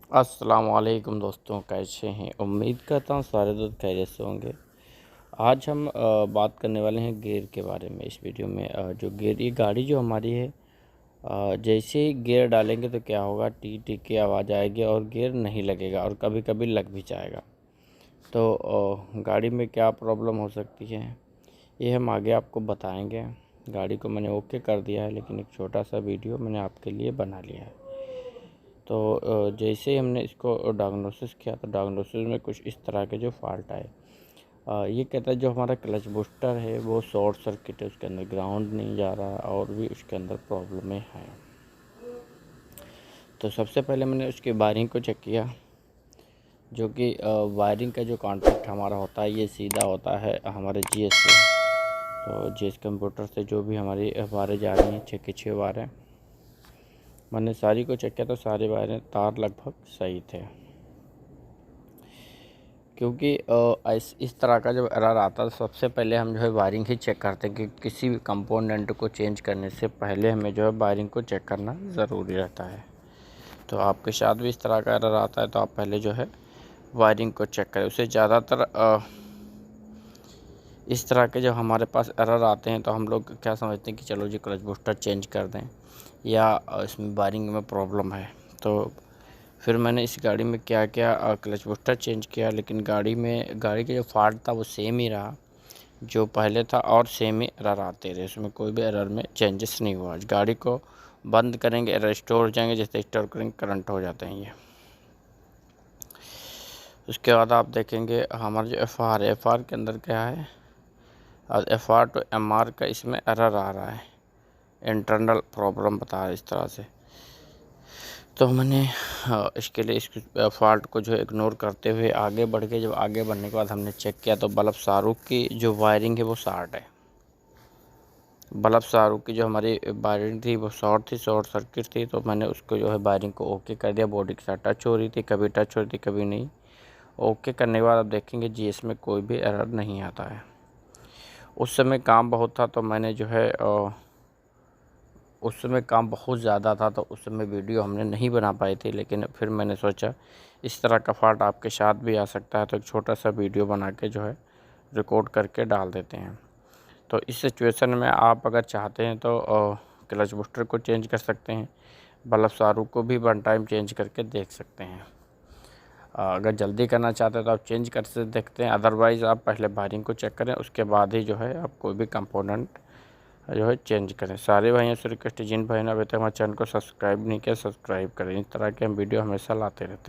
अस्सलाम वालेकुम दोस्तों, कैसे हैं? उम्मीद करता हूँ सारे दोस्त खैरियत से होंगे। आज हम बात करने वाले हैं गियर के बारे में। इस वीडियो में जो गियर, ये गाड़ी जो हमारी है, जैसे ही गियर डालेंगे तो क्या होगा, टी टी की आवाज़ आएगी और गियर नहीं लगेगा और कभी कभी लग भी जाएगा। तो गाड़ी में क्या प्रॉब्लम हो सकती है, ये हम आगे आपको बताएंगे। गाड़ी को मैंने ओके कर दिया है, लेकिन एक छोटा सा वीडियो मैंने आपके लिए बना लिया है। तो जैसे ही हमने इसको डायग्नोसिस किया तो डायग्नोसिस में कुछ इस तरह के जो फॉल्ट आए। ये कहता है जो हमारा क्लच बूस्टर है वो शॉर्ट सर्किट है, उसके अंदर ग्राउंड नहीं जा रहा और भी उसके अंदर प्रॉब्लमें हैं। तो सबसे पहले मैंने उसकी वायरिंग को चेक किया, जो कि वायरिंग का जो कॉन्टैक्ट हमारा होता है ये सीधा होता है हमारे जीएस से। तो जीएस कंप्यूटर से जो भी हमारी वायरें जा रही हैं, 6 की 6 वायरें मैंने सारी को चेक किया तो सारी वायरें तार लगभग सही थे। क्योंकि इस तरह का जब एरर आता है तो सबसे पहले हम जो है वायरिंग ही चेक करते हैं कि किसी भी कंपोनेंट को चेंज करने से पहले हमें जो है वायरिंग को चेक करना ज़रूरी रहता है। तो आपके साथ भी इस तरह का एरर आता है तो आप पहले जो है वायरिंग को चेक करें। उससे ज़्यादातर इस तरह के जब हमारे पास एरर आते हैं तो हम लोग क्या समझते हैं कि चलो जी क्लच बूस्टर चेंज कर दें या इसमें वायरिंग में प्रॉब्लम है। तो फिर मैंने इस गाड़ी में क्या किया, क्लच बूस्टर चेंज किया, लेकिन गाड़ी का जो फॉल्ट था वो सेम ही रहा जो पहले था और सेम ही एरर आते रहे। उसमें कोई भी एरर में चेंजेस नहीं हुआ। गाड़ी को बंद करेंगे एरर स्टोर हो जाएंगे, जैसे स्टोर करेंगे करंट हो जाते हैं ये। उसके बाद आप देखेंगे हमारा जो एफ आर के अंदर क्या है, और FR टू MR का इसमें एरर आ रहा है, इंटरनल प्रॉब्लम बता रहा है इस तरह से। तो मैंने इसके लिए इस फॉल्ट को जो इग्नोर करते हुए आगे बढ़ के, जब आगे बढ़ने के बाद हमने चेक किया तो बल्ब शाहरुख की जो वायरिंग है वो शॉर्ट है। बल्ब शाहरुख की जो हमारी वायरिंग थी वो शॉर्ट थी, शॉर्ट सर्किट थी। तो मैंने उसको जो है वायरिंग को ओके कर दिया। बॉडी के साथ टच हो रही थी, कभी टच हो रही थी कभी नहीं। ओके करने के बाद आप देखेंगे जीएस में कोई भी एरर नहीं आता है। उस समय काम बहुत था तो मैंने जो है उस समय काम बहुत ज़्यादा था तो उस समय वीडियो हमने नहीं बना पाई थी। लेकिन फिर मैंने सोचा इस तरह का फॉल्ट आपके साथ भी आ सकता है तो एक छोटा सा वीडियो बना के जो है रिकॉर्ड करके डाल देते हैं। तो इस सिचुएशन में आप अगर चाहते हैं तो क्लच बूस्टर को चेंज कर सकते हैं, बल्ब शाहरुख को भी वन टाइम चेंज करके देख सकते हैं। अगर जल्दी करना चाहते हैं तो आप चेंज कर से देखते हैं, अदरवाइज़ आप पहले वायरिंग को चेक करें, उसके बाद ही जो है आप कोई भी कंपोनेंट जो है चेंज करें। सारे भाइयों से रिक्वेस्ट है, जिन भाइयों ने अभी तक हमारे चैनल को सब्सक्राइब नहीं किया सब्सक्राइब करें। इस तरह के हम वीडियो हमेशा लाते रहते हैं।